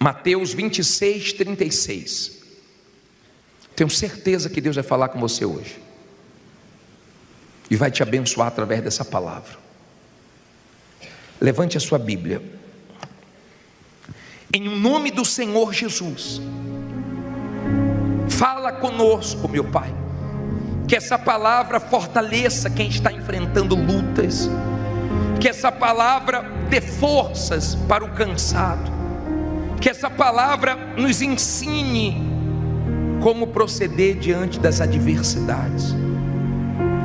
Mateus 26, 36. Tenho certeza que Deus vai falar com você hoje e vai te abençoar através dessa palavra. Levante a sua Bíblia. Em nome do Senhor Jesus, fala conosco, meu Pai, que essa palavra fortaleça quem está enfrentando lutas, que essa palavra dê forças para o cansado, que essa palavra nos ensine como proceder diante das adversidades.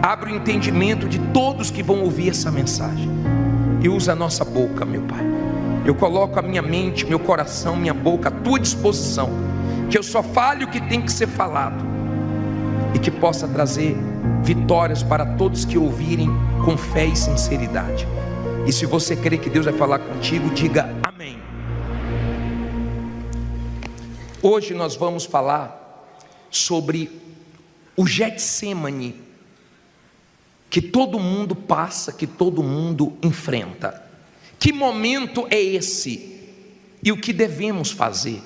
Abre o entendimento de todos que vão ouvir essa mensagem e usa a nossa boca, meu Pai. Eu coloco a minha mente, meu coração, minha boca à tua disposição, que eu só fale o que tem que ser falado e que possa trazer vitórias para todos que ouvirem com fé e sinceridade. E se você crê que Deus vai falar contigo, diga amém. Hoje nós vamos falar sobre o Getsêmani, que todo mundo passa, que todo mundo enfrenta. Que momento é esse? E o que devemos fazer?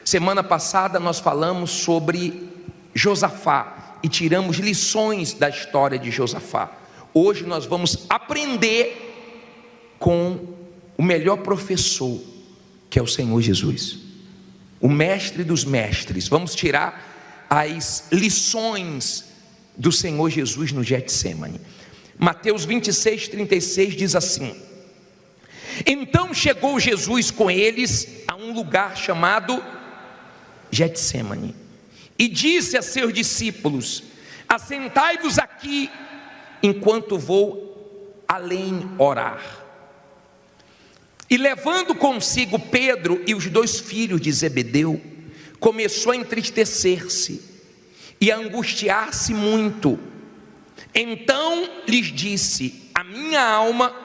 Semana passada nós falamos sobre Josafá e tiramos lições da história de Josafá. Hoje nós vamos aprender com o melhor professor, que é o Senhor Jesus, o mestre dos mestres. Vamos tirar as lições do Senhor Jesus no Getsêmani. Mateus 26, 36 diz assim: então chegou Jesus com eles a um lugar chamado Getsêmani e disse a seus discípulos: assentai-vos aqui enquanto vou além orar. E levando consigo Pedro e os 2 filhos de Zebedeu, começou a entristecer-se e a angustiar-se muito. Então lhes disse: a minha alma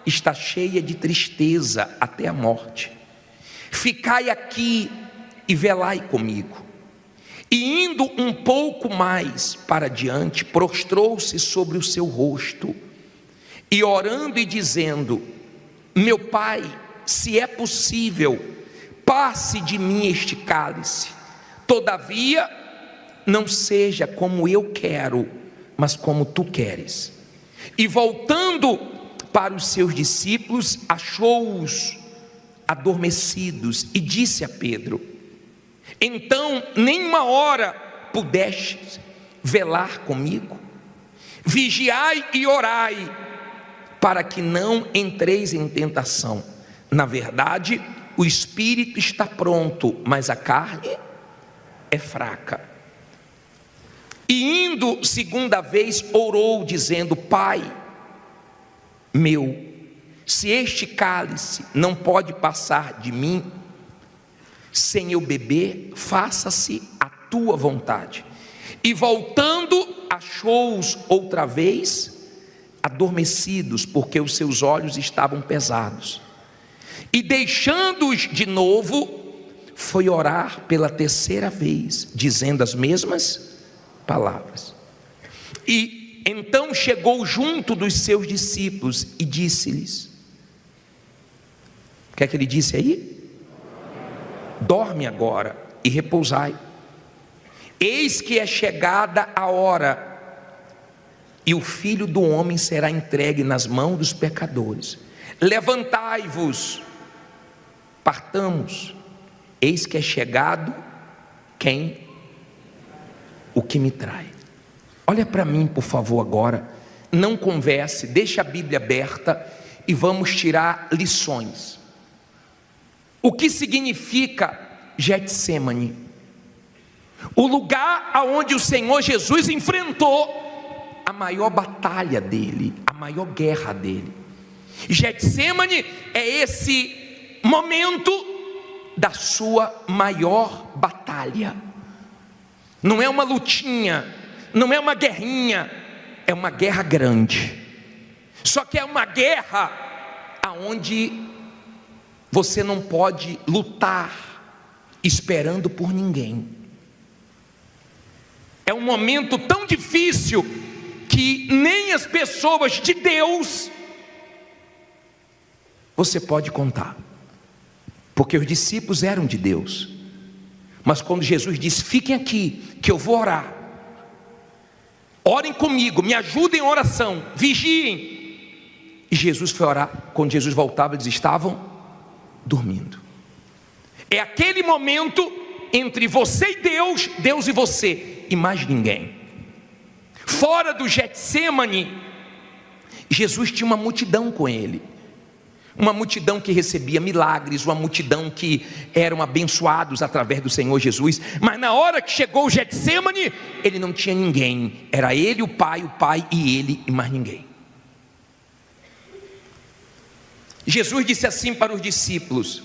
está cheia de tristeza até a morte. Ficai aqui e velai comigo. E indo um pouco mais para diante, prostrou-se sobre o seu rosto e orando e dizendo: meu Pai, se é possível, passe de mim este cálice, todavia não seja como eu quero, mas como tu queres. E voltando para os seus discípulos, achou-os adormecidos e disse a Pedro: então nem uma hora pudestes velar comigo? Vigiai e orai, para que não entreis em tentação. Na verdade, o espírito está pronto, mas a carne é fraca. E indo segunda vez, orou dizendo: Pai meu, se este cálice não pode passar de mim sem eu beber, faça-se a tua vontade. E voltando, achou-os outra vez adormecidos, porque os seus olhos estavam pesados. E deixando-os de novo, foi orar pela terceira vez, dizendo as mesmas palavras. E então chegou junto dos seus discípulos e disse-lhes: o que é que ele disse aí? Dorme agora e repousai. Eis que é chegada a hora, e o Filho do Homem será entregue nas mãos dos pecadores. Levantai-vos, partamos. Eis que é chegado quem? O que me trai. Olha para mim, por favor, agora. Não converse, deixa a Bíblia aberta e vamos tirar lições. O que significa Getsêmani? O lugar aonde o Senhor Jesus enfrentou a maior batalha dele, a maior guerra dele. Getsêmani é esse momento da sua maior batalha. Não é uma lutinha, não é uma guerrinha, é uma guerra grande. Só que é uma guerra aonde você não pode lutar esperando por ninguém. É um momento tão difícil que nem as pessoas de Deus você pode contar. porque os discípulos eram de Deus. Mas quando Jesus disse: fiquem aqui, que eu vou orar, orem comigo, me ajudem em oração, vigiem. E Jesus foi orar. Quando Jesus voltava, eles estavam dormindo. É aquele momento entre você e Deus, Deus e você, e mais ninguém. Fora do Getsemane, Jesus tinha uma multidão com ele, uma multidão que recebia milagres, uma multidão que eram abençoados através do Senhor Jesus. Mas na hora que chegou o Getsemane, ele não tinha ninguém, era ele, o Pai e ele, e mais ninguém. Jesus disse assim para os discípulos: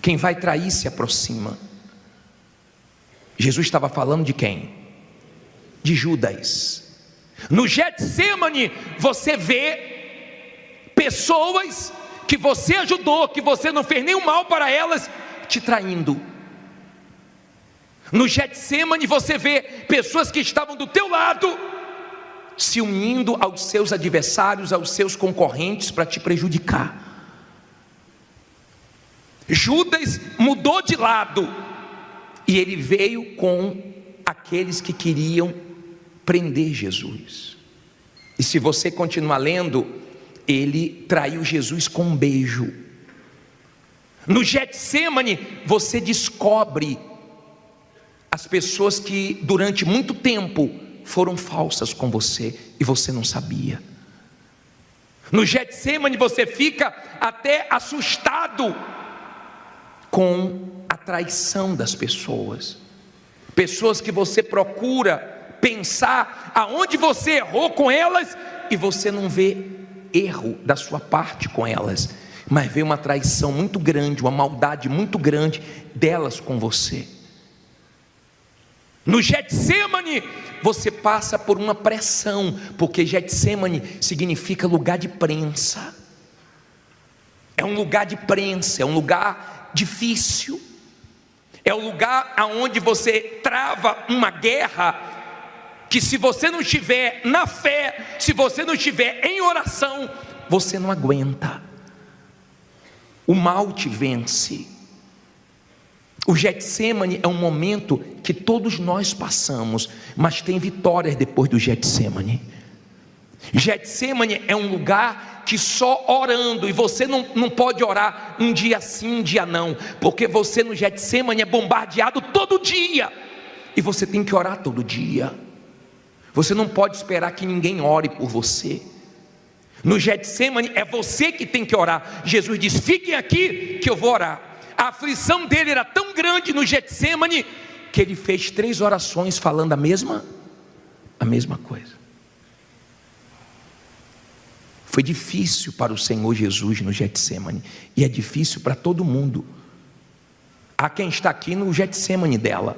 quem vai trair se aproxima. Jesus estava falando de quem? De Judas. No Getsemane você vê pessoas que você ajudou, que você não fez nenhum mal para elas, te traindo. No Getsemane você vê pessoas que estavam do teu lado se unindo aos seus adversários, aos seus concorrentes, para te prejudicar. Judas mudou de lado e ele veio com aqueles que queriam prender Jesus. E se você continuar lendo, ele traiu Jesus com um beijo. No Getsemane você descobre as pessoas que durante muito tempo foram falsas com você e você não sabia. No Getsemane você fica até assustado com a traição das pessoas. Pessoas que você procura pensar aonde você errou com elas e você não vê erro da sua parte com elas, mas vê uma traição muito grande, uma maldade muito grande delas com você. No Getsemane você passa por uma pressão, porque Getsemane significa lugar de prensa. É um lugar de prensa, é um lugar difícil, é o lugar aonde você trava uma guerra que, se você não estiver na fé, se você não estiver em oração, você não aguenta. O mal te vence. O Getsemane é um momento que todos nós passamos, mas tem vitórias depois do Getsemane. Getsemane é um lugar que só orando, e você não pode orar um dia sim, um dia não, porque você no Getsemane é bombardeado todo dia, e você tem que orar todo dia. Você não pode esperar que ninguém ore por você. No Getsemane é você que tem que orar. Jesus diz: fiquem aqui que eu vou orar. A aflição dele era tão grande no Getsemane que ele fez 3 orações falando a mesma coisa. Foi difícil para o Senhor Jesus no Getsemane, e é difícil para todo mundo. Há quem está aqui no Getsemane dela,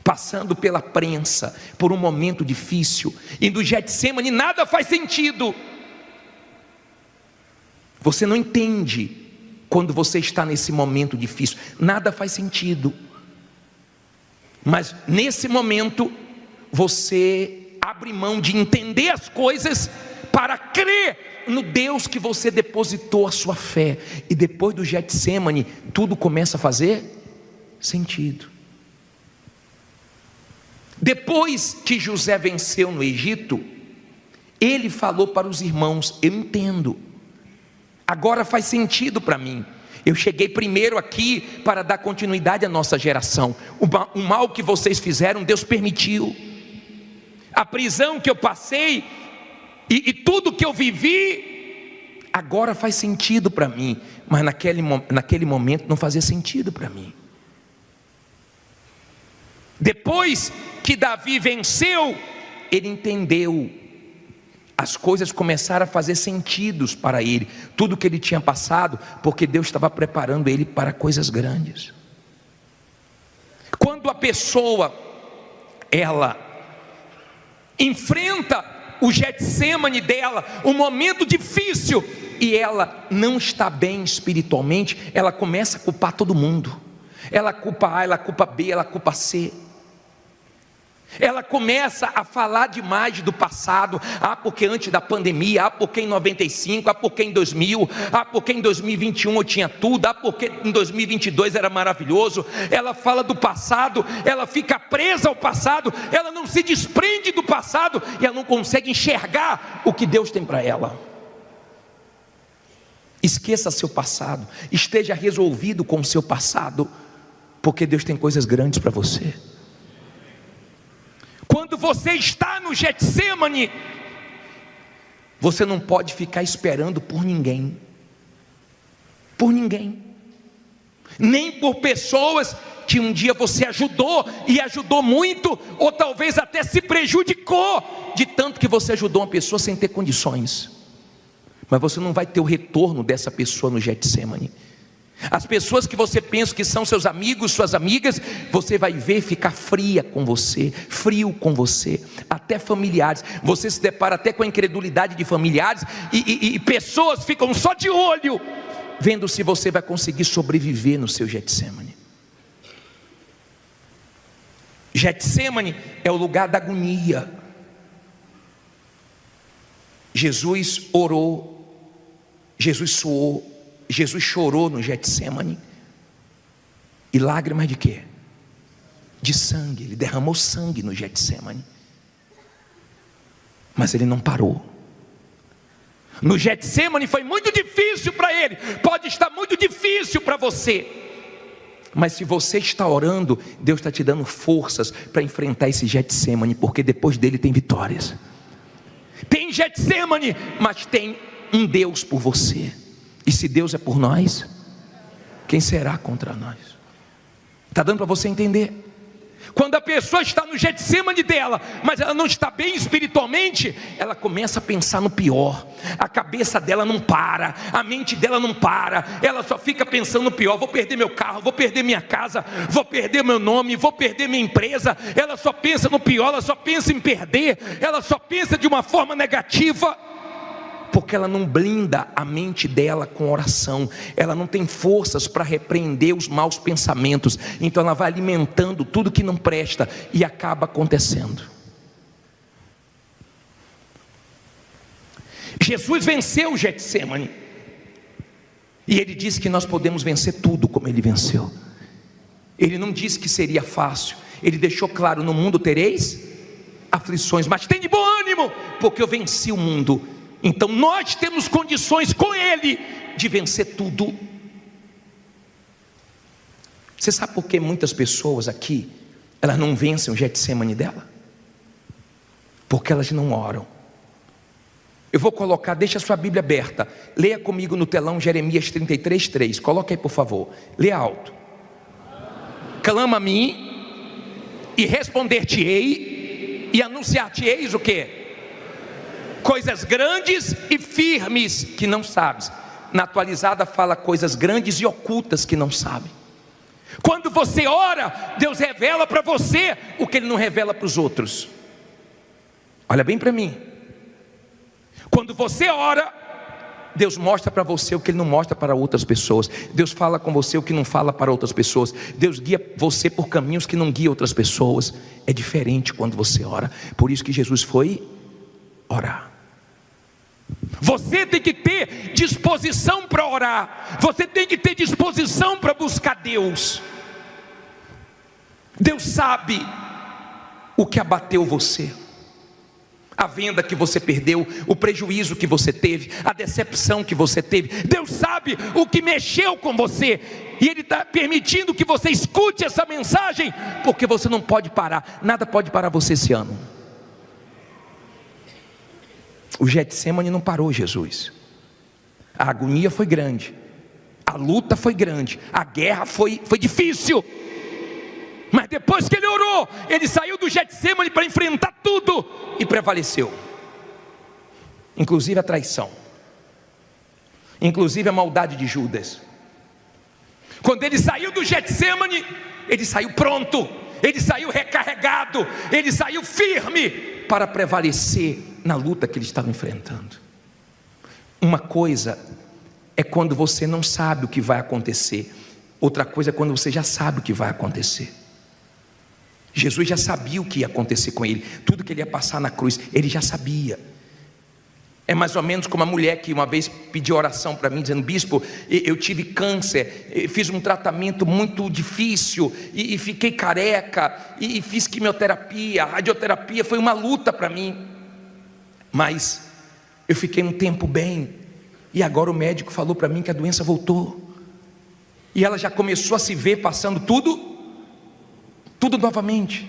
passando pela prensa, por um momento difícil, e no Getsemane nada faz sentido. Você não entende quando você está nesse momento difícil, nada faz sentido. Mas nesse momento você abre mão de entender as coisas para crer no Deus que você depositou a sua fé. E depois do Getsemane tudo começa a fazer sentido. Depois que José venceu no Egito, ele falou para os irmãos: eu entendo, agora faz sentido para mim. Eu cheguei primeiro aqui para dar continuidade à nossa geração. O mal que vocês fizeram, Deus permitiu. A prisão que eu passei e tudo que eu vivi, agora faz sentido para mim. Mas naquele momento não fazia sentido para mim. Depois que Davi venceu, ele entendeu. As coisas começaram a fazer sentido para ele, tudo que ele tinha passado, porque Deus estava preparando ele para coisas grandes. Quando a pessoa, ela enfrenta o Getsemane dela, um momento difícil, e ela não está bem espiritualmente, ela começa a culpar todo mundo. Ela culpa A, ela culpa B, ela culpa C. Ela começa a falar demais do passado. Porque antes da pandemia, porque em 95, porque em 2000, porque em 2021 eu tinha tudo, porque em 2022 era maravilhoso. Ela fala do passado, ela fica presa ao passado, ela não se desprende do passado e ela não consegue enxergar o que Deus tem para ela. Esqueça seu passado, esteja resolvido com o seu passado, porque Deus tem coisas grandes para você. Quando você está no Getsêmani, você não pode ficar esperando por ninguém, nem por pessoas que um dia você ajudou e ajudou muito, ou talvez até se prejudicou de tanto que você ajudou uma pessoa sem ter condições. Mas você não vai ter o retorno dessa pessoa no Getsêmani. As pessoas que você pensa que são seus amigos, suas amigas, você vai ver ficar frio com você, até familiares. Você se depara até com a incredulidade de familiares e pessoas ficam só de olho, vendo se você vai conseguir sobreviver no seu Getsêmani. Getsêmani é o lugar da agonia. Jesus orou, Jesus suou, Jesus chorou no Getsêmani. E lágrimas de quê? De sangue. Ele derramou sangue no Getsêmani. Mas ele não parou. No Getsêmani foi muito difícil para ele. Pode estar muito difícil para você. Mas se você está orando, Deus está te dando forças para enfrentar esse Getsêmani, porque depois dele tem vitórias. Tem Getsêmani, mas tem um Deus por você. E se Deus é por nós, quem será contra nós? Está dando para você entender? Quando a pessoa está no Getsêmani dela, mas ela não está bem espiritualmente, ela começa a pensar no pior. A cabeça dela não para, a mente dela não para, ela só fica pensando no pior. Vou perder meu carro, vou perder minha casa, vou perder meu nome, vou perder minha empresa. Ela só pensa no pior, ela só pensa em perder, ela só pensa de uma forma negativa, porque ela não blinda a mente dela com oração. Ela não tem forças para repreender os maus pensamentos. Então ela vai alimentando tudo que não presta e acaba acontecendo. Jesus venceu o Getsêmani, e ele disse que nós podemos vencer tudo como ele venceu. Ele não disse que seria fácil. Ele deixou claro: no mundo tereis aflições, mas tem de bom ânimo, porque eu venci o mundo. Então nós temos condições com ele de vencer tudo. Você sabe por que muitas pessoas aqui, elas não vencem o Getsêmani dela? Porque elas não oram. Eu vou colocar, deixa a sua Bíblia aberta, leia comigo no telão Jeremias 33:3, coloca aí por favor, leia alto. Clama a mim e responder-te-ei e anunciar-te-eis o quê? Coisas grandes e firmes que não sabes. Na atualizada fala coisas grandes e ocultas que não sabem. Quando você ora, Deus revela para você o que Ele não revela para os outros. Olha bem para mim. Quando você ora, Deus mostra para você o que Ele não mostra para outras pessoas. Deus fala com você o que não fala para outras pessoas. Deus guia você por caminhos que não guia outras pessoas. É diferente quando você ora. Por isso que Jesus foi orar. Você tem que ter disposição para orar. Você tem que ter disposição para buscar Deus. Deus sabe o que abateu você, a venda que você perdeu, o prejuízo que você teve, a decepção que você teve. Deus sabe o que mexeu com você, e Ele está permitindo que você escute essa mensagem, porque você não pode parar. Nada pode parar você esse ano. O Getsêmani não parou Jesus. A agonia foi grande, a luta foi grande, a guerra foi difícil. Mas depois que ele orou, ele saiu do Getsêmani para enfrentar tudo e prevaleceu. Inclusive a traição, inclusive a maldade de Judas. Quando ele saiu do Getsêmani, ele saiu pronto, ele saiu recarregado, ele saiu firme para prevalecer na luta que ele estava enfrentando. Uma coisa é quando você não sabe o que vai acontecer, outra coisa é quando você já sabe o que vai acontecer. Jesus já sabia o que ia acontecer com ele, tudo que ele ia passar na cruz, ele já sabia. É mais ou menos como a mulher que uma vez pediu oração para mim, dizendo: bispo, eu tive câncer, fiz um tratamento muito difícil, e fiquei careca, e fiz quimioterapia, radioterapia, foi uma luta para mim, mas eu fiquei um tempo bem, e agora o médico falou para mim que a doença voltou, e ela já começou a se ver passando tudo novamente.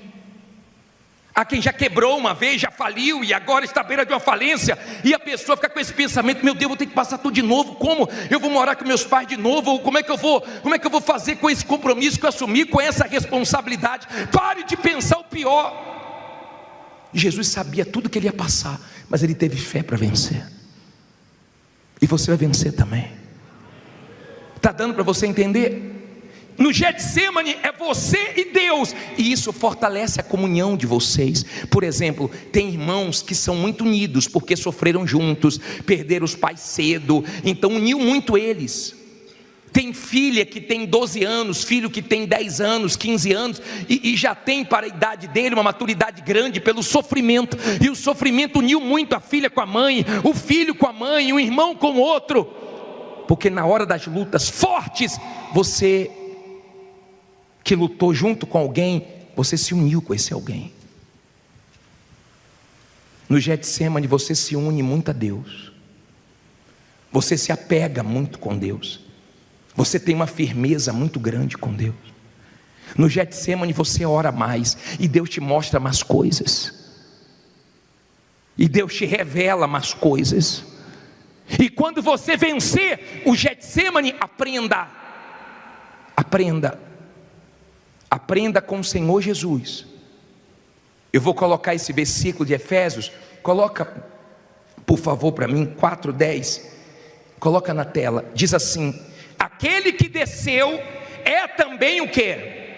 Há quem já quebrou uma vez, já faliu e agora está à beira de uma falência, e a pessoa fica com esse pensamento: meu Deus, vou ter que passar tudo de novo, como eu vou morar com meus pais de novo, ou como é que eu vou fazer com esse compromisso que eu assumi, com essa responsabilidade? Pare de pensar o pior. Jesus sabia tudo que ele ia passar, mas ele teve fé para vencer, e você vai vencer também. Está dando para você entender? No Getsemane é você e Deus, e isso fortalece a comunhão de vocês. Por exemplo, tem irmãos que são muito unidos, porque sofreram juntos, perderam os pais cedo, então uniu muito eles. Tem filha que tem 12 anos, filho que tem 10 anos, 15 anos, e já tem para a idade dele uma maturidade grande pelo sofrimento, e o sofrimento uniu muito a filha com a mãe, o filho com a mãe, o irmão com o outro, porque na hora das lutas fortes, você que lutou junto com alguém, você se uniu com esse alguém. No Getsemane você se une muito a Deus, você se apega muito com Deus, você tem uma firmeza muito grande com Deus. No Getsemane você ora mais, e Deus te mostra mais coisas, e Deus te revela mais coisas. E quando você vencer o Getsemane, aprenda com o Senhor Jesus. Eu vou colocar esse versículo de Efésios, coloca por favor para mim, 4:10, coloca na tela. Diz assim: aquele que desceu é também o quê?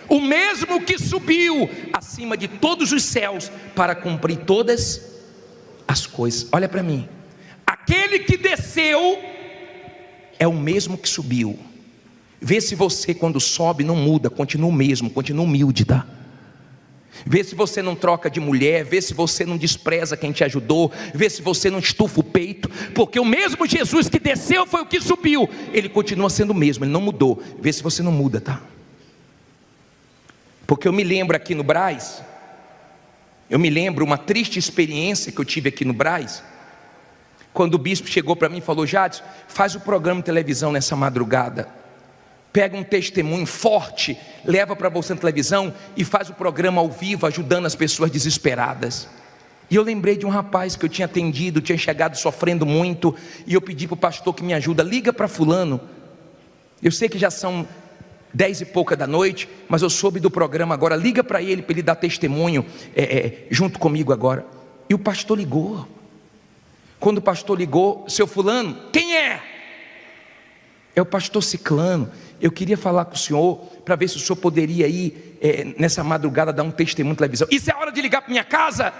O mesmo que subiu acima de todos os céus para cumprir todas as coisas. Olha para mim, aquele que desceu é o mesmo que subiu. Vê se você, quando sobe, não muda, continua o mesmo, continua humilde, tá? Vê se você não troca de mulher, vê se você não despreza quem te ajudou, vê se você não estufa o peito, porque o mesmo Jesus que desceu foi o que subiu, ele continua sendo o mesmo, ele não mudou. Vê se você não muda, tá? Porque eu me lembro aqui no Brás, uma triste experiência que eu tive aqui no Brás, quando o bispo chegou para mim e falou: Jadson, faz o programa de televisão nessa madrugada, pega um testemunho forte, leva para você na televisão e faz o programa ao vivo, ajudando as pessoas desesperadas. E eu lembrei de um rapaz que eu tinha atendido, tinha chegado sofrendo muito, e eu pedi para o pastor que me ajuda: liga para fulano. Eu sei que já são 10 e pouca da noite, mas eu soube do programa agora, liga para ele dar testemunho junto comigo agora. E o pastor ligou. Quando o pastor ligou: seu fulano, quem é? É o pastor Ciclano. Eu queria falar com o senhor, para ver se o senhor poderia ir nessa madrugada dar um testemunho na televisão. Isso é hora de ligar para minha casa?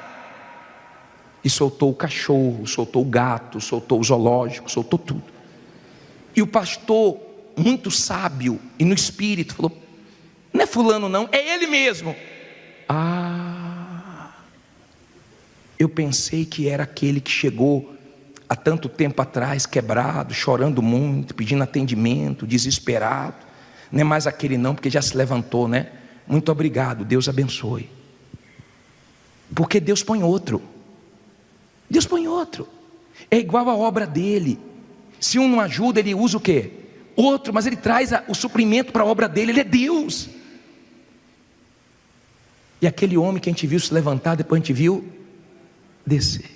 E soltou o cachorro, soltou o gato, soltou o zoológico, soltou tudo. E o pastor, muito sábio e no espírito, falou: não é fulano não, é ele mesmo. Eu pensei que era aquele que chegou há tanto tempo atrás, quebrado, chorando muito, pedindo atendimento, desesperado. Não é mais aquele não, porque já se levantou, né? Muito obrigado, Deus abençoe. Porque Deus põe outro. Deus põe outro. É igual a obra dele. Se um não ajuda, ele usa o quê? Outro, mas ele traz o suprimento para a obra dele. Ele é Deus. E aquele homem que a gente viu se levantar, depois a gente viu descer.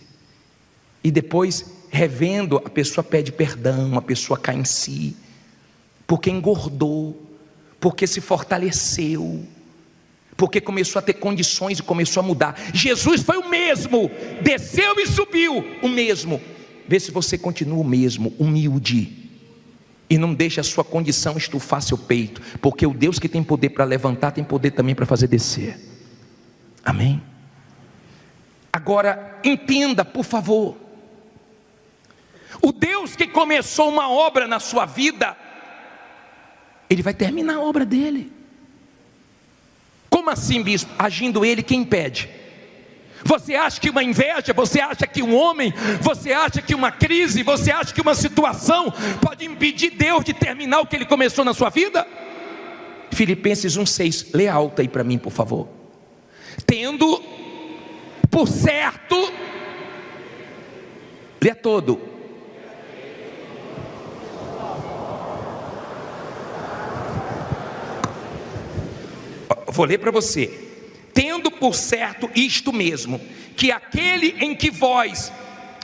E depois, revendo, a pessoa pede perdão, a pessoa cai em si, porque engordou, porque se fortaleceu, porque começou a ter condições e começou a mudar. Jesus foi o mesmo, desceu e subiu, o mesmo. Vê se você continua o mesmo, humilde, e não deixa a sua condição estufar seu peito, porque o Deus que tem poder para levantar, tem poder também para fazer descer. Amém? Agora, entenda, por favor, o Deus que começou uma obra na sua vida, Ele vai terminar a obra dele. Como assim, bispo? Agindo ele, quem impede? Você acha que uma inveja, você acha que um homem, você acha que uma crise, você acha que uma situação pode impedir Deus de terminar o que Ele começou na sua vida? Filipenses 1,6, lê alto aí para mim, por favor. Tendo por certo, lê todo. Vou ler para você. Tendo por certo isto mesmo, que aquele em que vós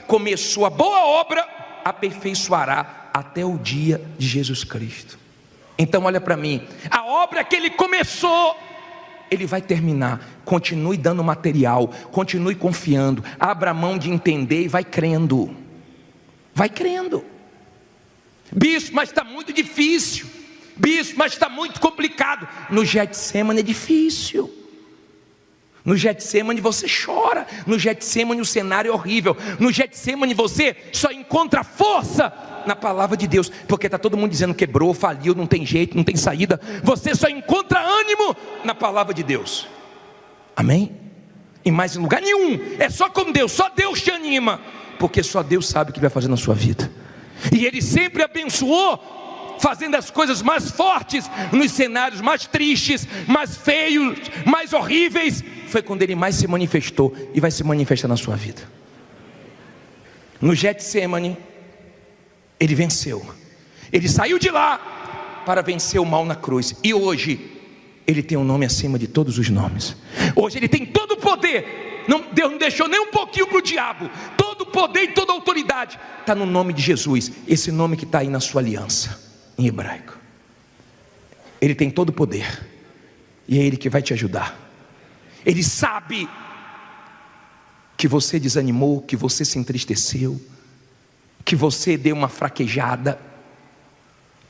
começou a boa obra, aperfeiçoará até o dia de Jesus Cristo. Então olha para mim, a obra que Ele começou, Ele vai terminar. Continue dando material, continue confiando, abra mão de entender e vai crendo. Vai crendo. Bispo, mas está muito difícil. Bispo, mas está muito complicado. No Getsemane é difícil. No Getsemane você chora. No Getsemane o cenário é horrível. No Getsemane você só encontra força na palavra de Deus, porque está todo mundo dizendo quebrou, faliu, não tem jeito, não tem saída. Você só encontra ânimo na palavra de Deus. Amém? E mais em lugar nenhum. É só com Deus, só Deus te anima, porque só Deus sabe o que vai fazer na sua vida. E Ele sempre abençoou, fazendo as coisas mais fortes nos cenários mais tristes, mais feios, mais horríveis. Foi quando Ele mais se manifestou e vai se manifestar na sua vida. No Getsemane Ele venceu. Ele saiu de lá para vencer o mal na cruz. E hoje Ele tem um nome acima de todos os nomes. Hoje Ele tem todo o poder. Deus não deixou nem um pouquinho para o diabo. Todo o poder e toda a autoridade está no nome de Jesus. Esse nome que está aí na sua aliança, em hebraico. Ele tem todo o poder. E é Ele que vai te ajudar. Ele sabe que você desanimou, que você se entristeceu, que você deu uma fraquejada.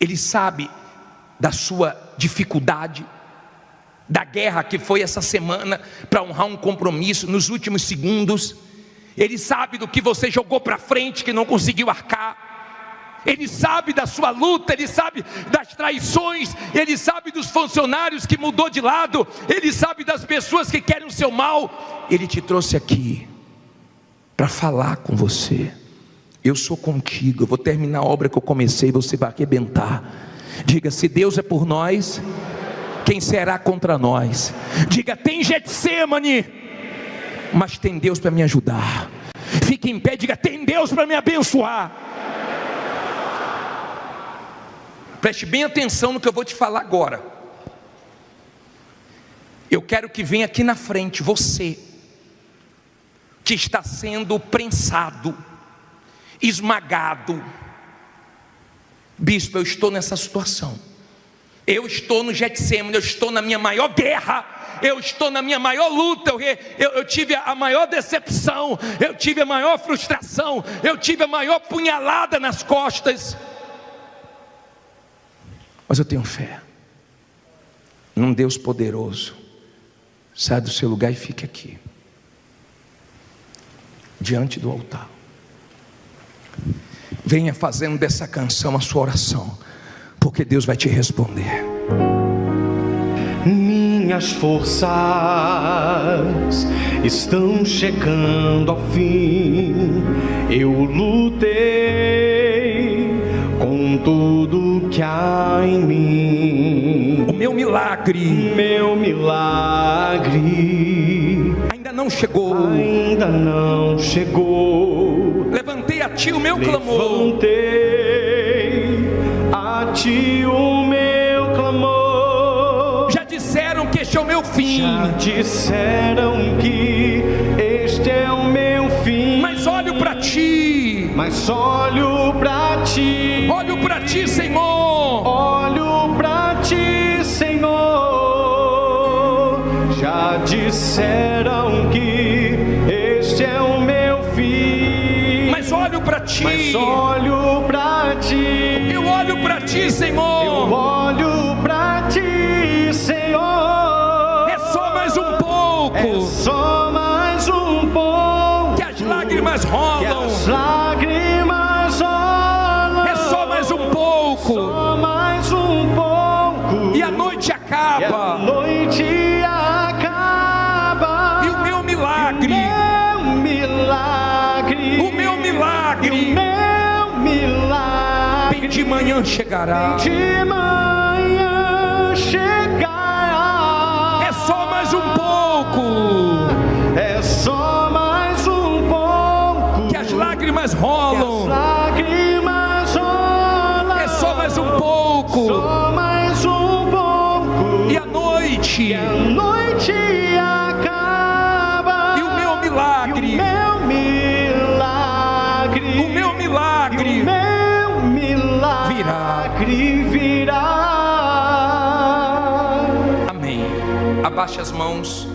Ele sabe da sua dificuldade, da guerra que foi essa semana para honrar um compromisso nos últimos segundos. Ele sabe do que você jogou para frente que não conseguiu arcar. Ele sabe da sua luta, Ele sabe das traições, Ele sabe dos funcionários que mudou de lado, Ele sabe das pessoas que querem o seu mal. Ele te trouxe aqui para falar com você. Eu sou contigo, eu vou terminar a obra que eu comecei, você vai arrebentar. Diga, se Deus é por nós, quem será contra nós? Diga, tem Getsemane, mas tem Deus para me ajudar. Fique em pé, diga, tem Deus para me abençoar. Preste bem atenção no que eu vou te falar agora. Eu quero que venha aqui na frente você que está sendo prensado, esmagado. Bispo, eu estou nessa situação. Eu estou no Getsemane, eu estou na minha maior guerra, eu estou na minha maior luta, eu tive a maior decepção, eu tive a maior frustração, eu tive a maior punhalada nas costas. Mas eu tenho fé num Deus poderoso. Sai do seu lugar e fique aqui, diante do altar. Venha fazendo dessa canção a sua oração, porque Deus vai te responder. Minhas forças estão chegando ao fim. Eu lutei com tudo que há em mim. O meu milagre ainda não chegou. Levantei a ti o meu clamor. Levantei a ti o meu clamor. Já disseram que este é o meu fim. Já disseram que este é o meu fim. Mas olho para ti. Olho para ti. Olho para ti, Senhor. Olho para ti, Senhor. Já disseram que este é o meu fim. Mas olho para ti. Olho para ti. Eu olho para ti, Senhor. Eu olho para ti, Senhor. É só mais um pouco. É só mais um pouco. Que as lágrimas rolam. Que as lágrimas rolam. É só mais um pouco. Só mais um pouco. E a noite acaba. E a noite acaba. bem de manhã chegará. de manhã chegará. É só mais um pouco. É só mais um pouco. Que as lágrimas rolam. As lágrimas rolam. É só mais um pouco. Só mais um pouco. E a noite. A noite acaba. E o meu milagre. E o meu milagre. O meu milagre. E o meu milagre virá. Amém. Abaixe as mãos,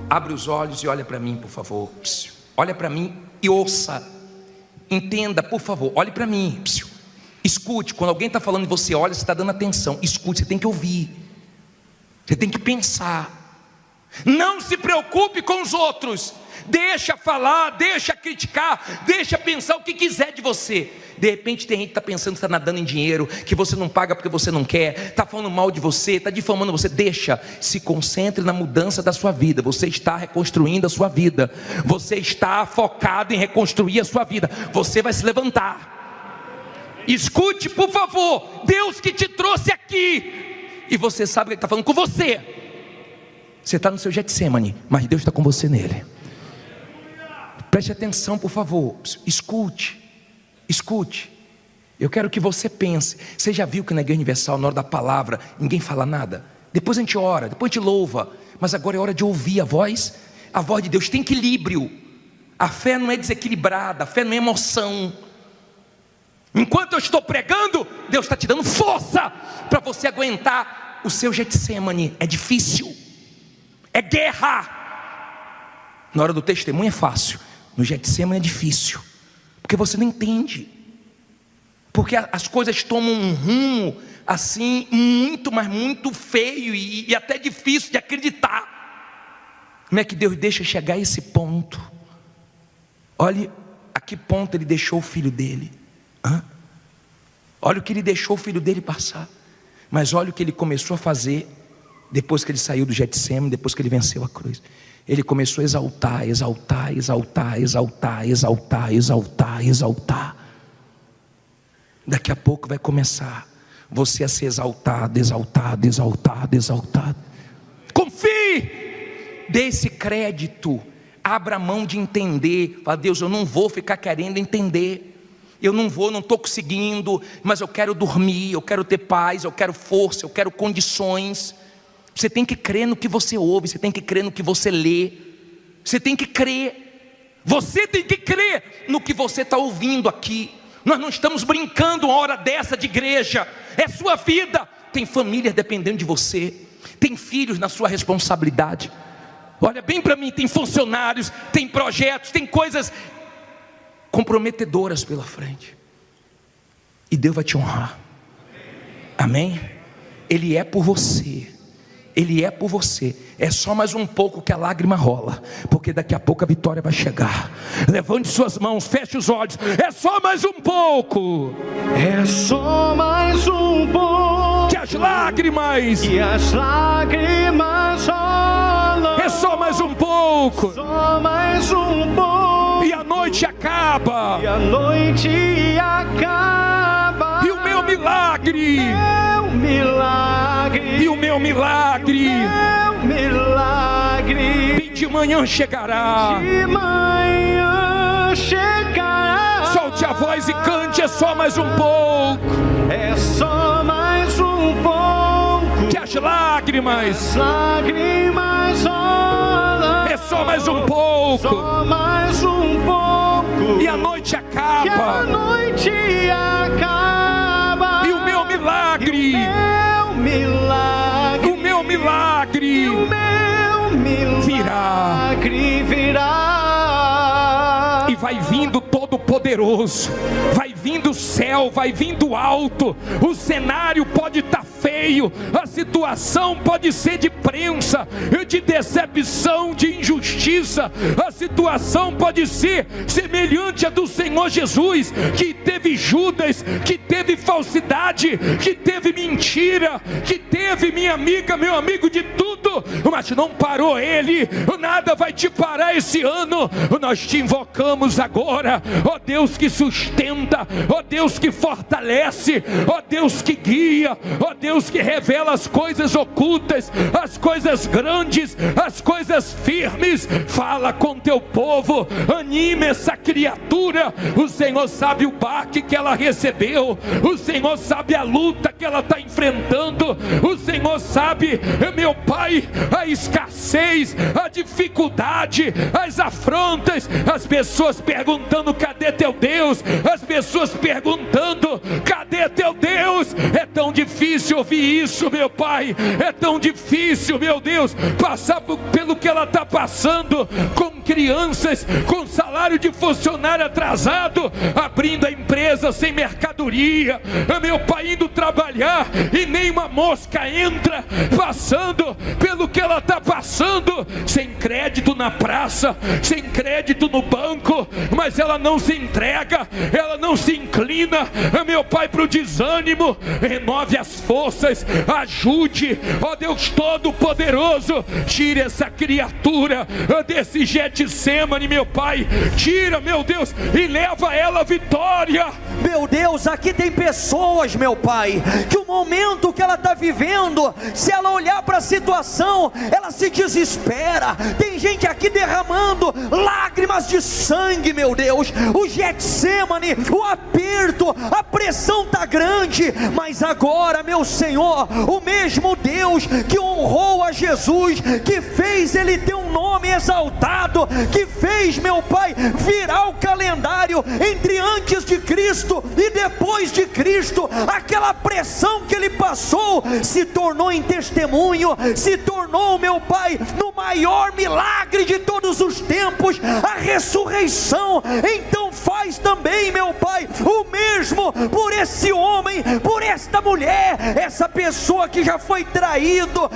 abre os olhos e olha para mim, por favor. Olha para mim e ouça. Entenda, por favor, olhe para mim. Escute, quando alguém está falando e você olha, você está dando atenção. Escute, você tem que ouvir. Você tem que pensar. Não se preocupe com os outros. Deixa falar, deixa criticar, deixa pensar o que quiser de você. De repente tem gente que está pensando que está nadando em dinheiro, que você não paga porque você não quer, está falando mal de você, está difamando você. Deixa, se concentre na mudança da sua vida. Você está reconstruindo a sua vida. Você está focado em reconstruir a sua vida. Você vai se levantar. Escute, por favor, Deus que te trouxe aqui, e você sabe que Ele está falando com você. Você está no seu Getsemane, mas Deus está com você nele. Preste atenção, por favor. Escute. Escute. Eu quero que você pense. Você já viu que na Igreja Universal, na hora da palavra, ninguém fala nada? Depois a gente ora, depois a gente louva, mas agora é hora de ouvir a voz. A voz de Deus tem equilíbrio. A fé não é desequilibrada, a fé não é emoção. Enquanto eu estou pregando, Deus está te dando força para você aguentar o seu Getsemane. É difícil, é guerra. Na hora do testemunho é fácil, no Getsemane é difícil, porque você não entende, porque as coisas tomam um rumo assim muito, mas muito feio e até difícil de acreditar. Como é que Deus deixa chegar a esse ponto? Olhe a que ponto Ele deixou o filho dele. Olha o que Ele deixou o filho dele passar. Mas olha o que Ele começou a fazer depois que Ele saiu do Getsemane, depois que Ele venceu a cruz. Ele começou a exaltar, exaltar, exaltar, exaltar, exaltar, exaltar, exaltar. Daqui a pouco vai começar você a ser exaltado, exaltado, exaltado, exaltado. Confie, dê esse crédito, abra a mão de entender. Fala: Deus, eu não vou ficar querendo entender. Eu não estou conseguindo, mas eu quero dormir, eu quero ter paz, eu quero força, eu quero condições. Você tem que crer no que você ouve, você tem que crer no que você lê, você tem que crer, você tem que crer no que você está ouvindo aqui. Nós não estamos brincando uma hora dessa de igreja, é sua vida. Tem famílias dependendo de você, tem filhos na sua responsabilidade. Olha bem para mim, tem funcionários, tem projetos, tem coisas comprometedoras pela frente, e Deus vai te honrar. Amém? Ele é por você. Ele é por você. É só mais um pouco que a lágrima rola, porque daqui a pouco a vitória vai chegar. Levante suas mãos, feche os olhos. É só mais um pouco. É só mais um pouco. Que as lágrimas. E as lágrimas rolam. É só mais um pouco. Só mais um pouco. E a noite acaba. E a noite acaba. E o meu milagre. Meu milagre. E o meu milagre. Meu milagre. Bem de manhã chegará. De manhã chegará. Solte a voz e cante. É só mais um pouco. É só mais um pouco. Que as lágrimas. As lágrimas rolam. É só mais um pouco. Só mais um pouco. E a noite acaba. E a noite acaba. E o meu milagre. Meu milagre. O meu milagre. O meu milagre virá. E vai vindo Todo-Poderoso, vai vindo o céu, vai vindo alto. O cenário pode estar feio, a situação pode ser de prensa, de decepção, de injustiça. A situação pode ser semelhante à do Senhor Jesus, que teve Judas, que teve falsidade, que teve mentira, que teve, minha amiga, meu amigo, de tudo. parado, mas não parou Ele, nada vai te parar esse ano. Nós te invocamos agora, ó Deus que sustenta, ó Deus que fortalece, ó Deus que guia, ó Deus que revela as coisas ocultas, as coisas grandes, as coisas firmes. Fala com teu povo, anime essa criatura. O Senhor sabe o baque que ela recebeu, o Senhor sabe a luta que ela está enfrentando, o Senhor sabe, meu Pai, a escassez, a dificuldade, as afrontas, as pessoas perguntando: cadê teu Deus? As pessoas perguntando: cadê teu Deus? É tão difícil ouvir isso, meu Pai, é tão difícil, meu Deus, passar pelo que ela está passando, com crianças, com salário de funcionário atrasado, abrindo a empresa sem mercadoria, meu Pai, indo trabalhar e nem uma mosca entra, passando pelo que ela está passando, sem crédito na praça, sem crédito no banco, mas ela não se entrega, ela não se inclina, meu Pai, para o desânimo. Renove as forças, ajude, ó Deus Todo-Poderoso, tire essa criatura desse Getsemane, meu Pai, tira, meu Deus, e leva ela à vitória. Meu Deus, aqui tem pessoas, meu Pai, que o momento que ela está vivendo, se ela olhar para a situação, ela se desespera. Tem gente aqui derramando lágrimas de sangue, meu Deus. O Getsemane, o aperto, a pressão está grande, mas agora, meu Senhor, o mesmo Deus que honrou a Jesus, que fez ele ter um nome exaltado, que fez, meu Pai, virar o calendário entre antes de Cristo e depois de Cristo, aquela pressão que ele passou se tornou em testemunho, se tornou, meu Pai, no maior milagre de todos os tempos, a ressurreição. Então faz também, meu Pai, o mesmo por esse homem, por esta mulher, essa pessoa que já foi traída,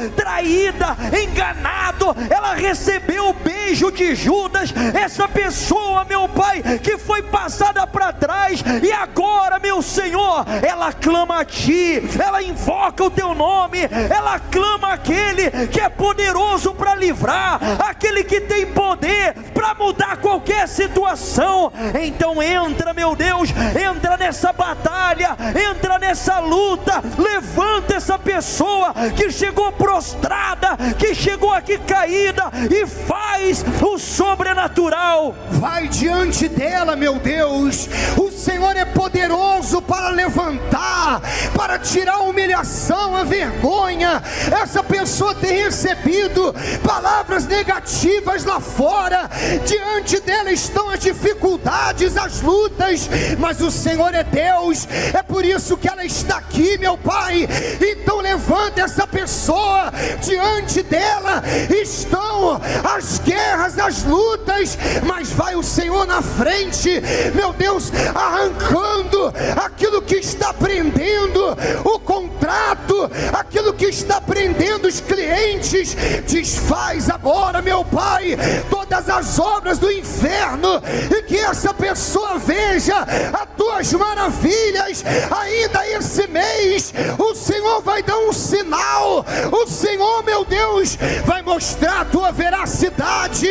enganado, ela recebeu o beijo de Judas, essa pessoa, meu Pai, que foi passada para trás, e agora, meu Senhor, ela clama a Ti, ela invoca o Teu nome, ela clama aquele que é poderoso para livrar, aquele que tem poder para mudar qualquer situação. Então entra, meu Deus, entra nessa batalha, entra nessa luta, levanta essa pessoa que chegou prostrada, que chegou aqui caída, e faz o sobrenatural. Vai diante dela, meu Deus. O Senhor é poderoso para levantar, para tirar a humilhação, a vergonha. Essa pessoa tem recebido palavras negativas lá fora, diante dela estão as dificuldades, as lutas, mas o Senhor é Deus, é por isso que ela está aqui, meu Pai. Então levanta essa pessoa, diante dela estão as guerras, as lutas, mas vai o Senhor na frente, meu Deus, arrancando aquilo que está prendendo o contrato, aquilo que está prendendo os clientes. Desfaz agora, meu Pai, todas as obras do inferno, e que essa pessoa veja as tuas maravilhas. Ainda esse mês o Senhor vai dar um sinal, o Senhor, meu Deus, vai mostrar a tua veracidade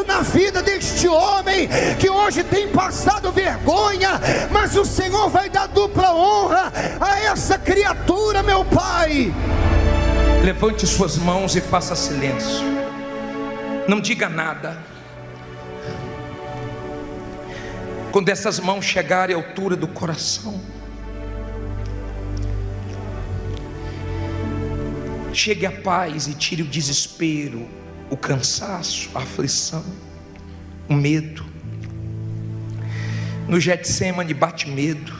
na vida deste homem que hoje tem passado vergonha, mas o Senhor vai dar dupla honra a essa criatura, meu Pai. Levante suas mãos e faça silêncio, não diga nada. Quando essas mãos chegarem à altura do coração, chegue a paz e tire o desespero, o cansaço, a aflição, o medo. No Getsemane bate medo,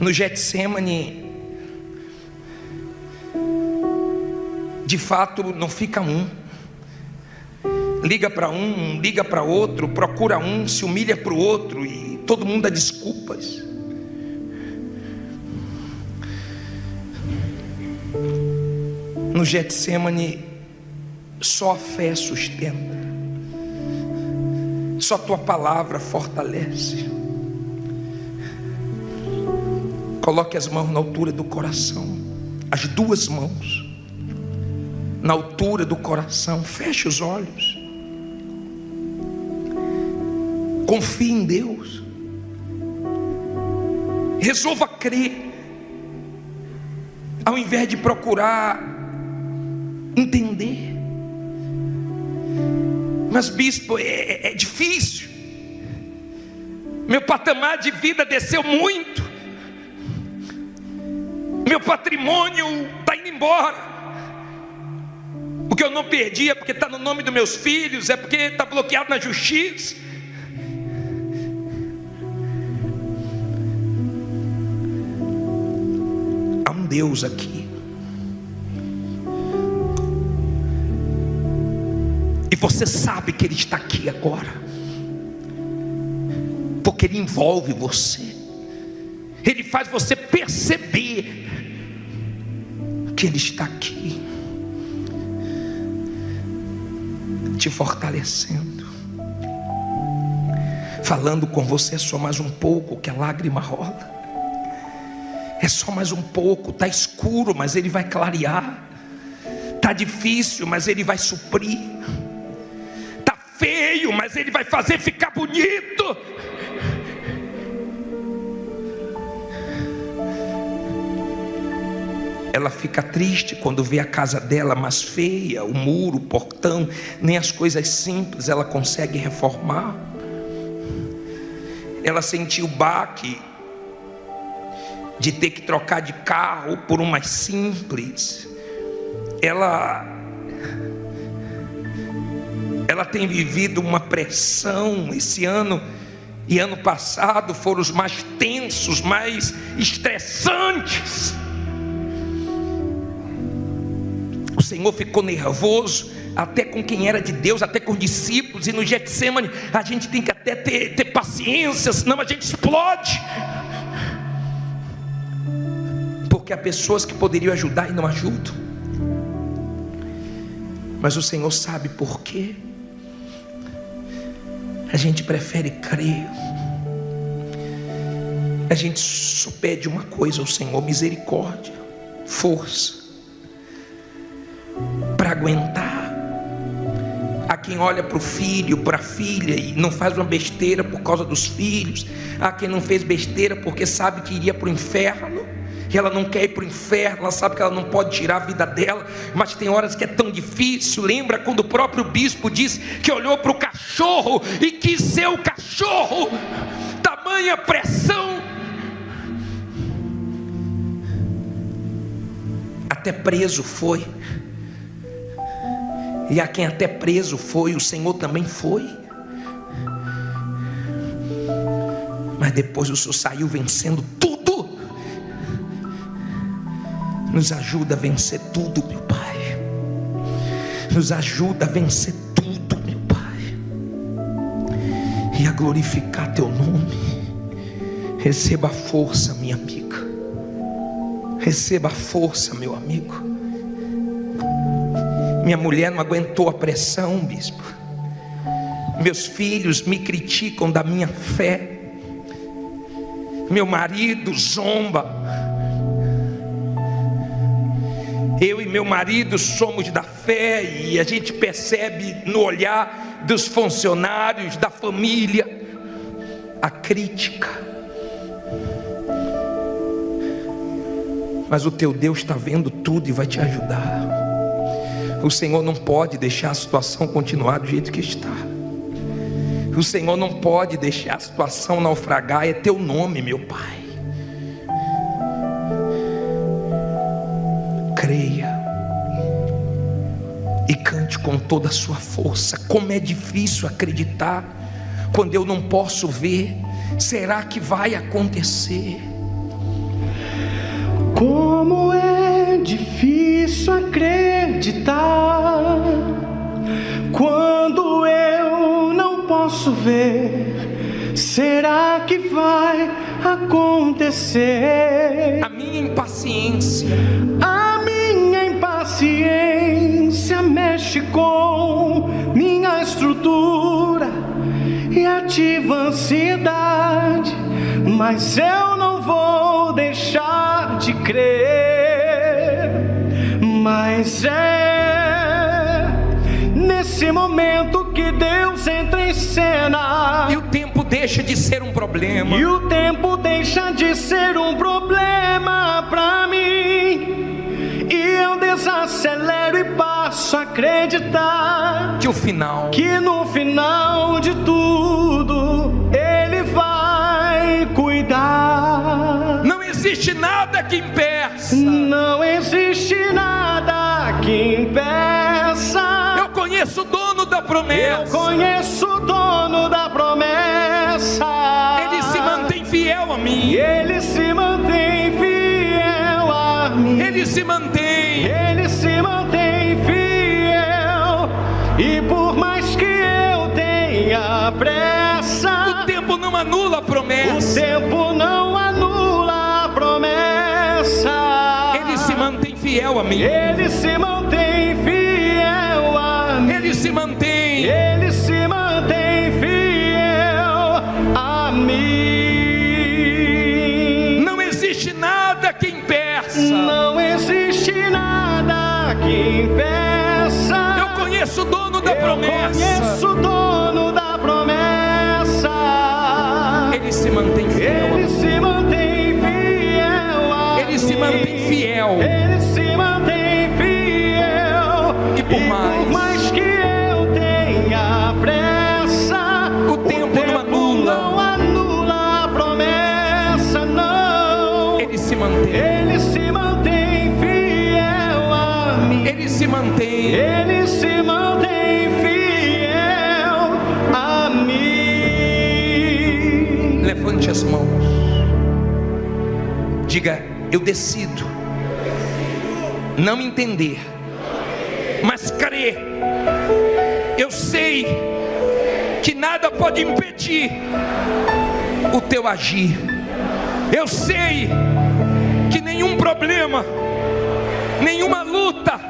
no Getsemane de fato não fica um, liga para um, liga para outro, procura um, se humilha para o outro, e todo mundo dá desculpas. No Getsemane só a fé sustenta, só a tua palavra fortalece. Coloque as mãos na altura do coração, as duas mãos. na altura do coração. Feche os olhos. Confie em Deus. Resolva crer, ao invés de procurar entender. Mas bispo, é difícil. Meu patamar de vida desceu muito. Meu patrimônio está indo embora. O que eu não perdi é porque está no nome dos meus filhos, é porque está bloqueado na justiça. Há um Deus aqui. E você sabe que Ele está aqui agora, porque Ele envolve você. Ele faz você perceber que Ele está aqui, te fortalecendo, falando com você. É só mais um pouco que a lágrima rola. É só mais um pouco. Está escuro, mas Ele vai clarear. Está difícil, mas Ele vai suprir. Está feio, mas Ele vai fazer ficar bonito. Ela fica triste quando vê a casa dela mais feia, o muro, o portão, nem as coisas simples ela consegue reformar. Ela sentiu o baque de ter que trocar de carro por um mais simples. Ela tem vivido uma pressão. Esse ano e ano passado foram os mais tensos, mais estressantes. O Senhor ficou nervoso até com quem era de Deus, até com os discípulos. E no Getsemane a gente tem que até ter paciência, senão a gente explode. Porque há pessoas que poderiam ajudar e não ajudam. Mas o Senhor sabe por quê. A gente prefere crer. A gente só pede uma coisa ao Senhor: misericórdia, força para aguentar. Há quem olha para o filho, para a filha e não faz uma besteira por causa dos filhos. Há quem não fez besteira porque sabe que iria para o inferno, e ela não quer ir para o inferno. Ela sabe que ela não pode tirar a vida dela, mas tem horas que é tão difícil. Lembra quando o próprio bispo disse que olhou para o cachorro e quis ser o cachorro? Tamanha pressão. Até preso foi. E a quem até preso foi, o Senhor também foi. Mas depois o Senhor saiu vencendo tudo. Nos ajuda a vencer tudo, meu Pai. Nos ajuda a vencer tudo, meu Pai, e a glorificar Teu nome. Receba a força, minha amiga. Receba a força, meu amigo. Minha mulher não aguentou a pressão, bispo. Meus filhos me criticam da minha fé. Meu marido zomba. Eu e meu marido somos da fé, e a gente percebe no olhar dos funcionários, da família, a crítica. Mas o teu Deus está vendo tudo e vai te ajudar. O Senhor não pode deixar a situação continuar do jeito que está. O Senhor não pode deixar a situação naufragar. É Teu nome, meu Pai. Creia e cante com toda a sua força. Como é difícil acreditar quando eu não posso ver. Será que vai acontecer? Como é difícil acreditar quando eu não posso ver. Será que vai acontecer? A minha impaciência mexe com minha estrutura e ativa a ansiedade, mas eu não vou deixar de crer. Mas é nesse momento que Deus entra em cena. E o tempo deixa de ser um problema. E o tempo deixa de ser um problema pra mim. E eu desacelero e passo a acreditar Que o final, que no final de tudo Ele vai cuidar. não existe nada que impeça. Não existe nada que impeça. Eu conheço o dono da Eu promessa. conheço o dono da promessa. Ele se mantém fiel a mim. Ele se mantém fiel a mim. Ele se mantém. Ele se mantém fiel. E por mais que eu tenha pressa, O tempo não anula a o promessa. tempo não anula a promessa. Ele se mantém fiel a mim. Ele se mantém fiel a mim. Ele se mantém. Ele se mantém fiel a mim. Não existe nada que impeça. Não existe nada que impeça. Eu conheço o dono da Eu promessa. conheço o dono da promessa. Ele se mantém fiel a Ele mim. se mantém fiel a Ele se mim. mantém fiel. Ele se mantém fiel. E por mais que eu tenha pressa, O tempo não anula. não anula a promessa, não. Ele se mantém. Ele se mantém fiel a mim. Ele se mantém. Ele se mantém fiel a mim. Levante as mãos. Diga: eu decido não entender, mas crer. Eu sei que nada pode impedir o teu agir. Eu sei que nenhum problema, nenhuma luta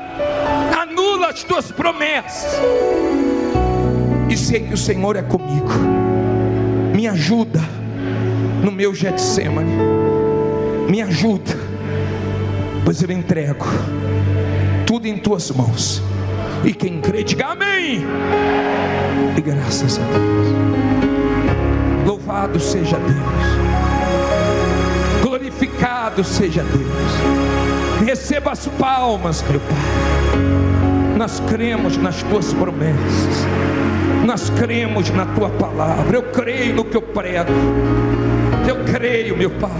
anula as tuas promessas. E sei que o Senhor é comigo. Me ajuda no meu Getsemane. Me ajuda, pois eu entrego tudo em tuas mãos. E quem crê, diga amém. E graças a Deus. Louvado seja Deus. Glorificado seja Deus. Receba as palmas, meu Pai. Nós cremos nas tuas promessas. Nós cremos na tua palavra. Eu creio no que eu prego. Eu creio, meu Pai.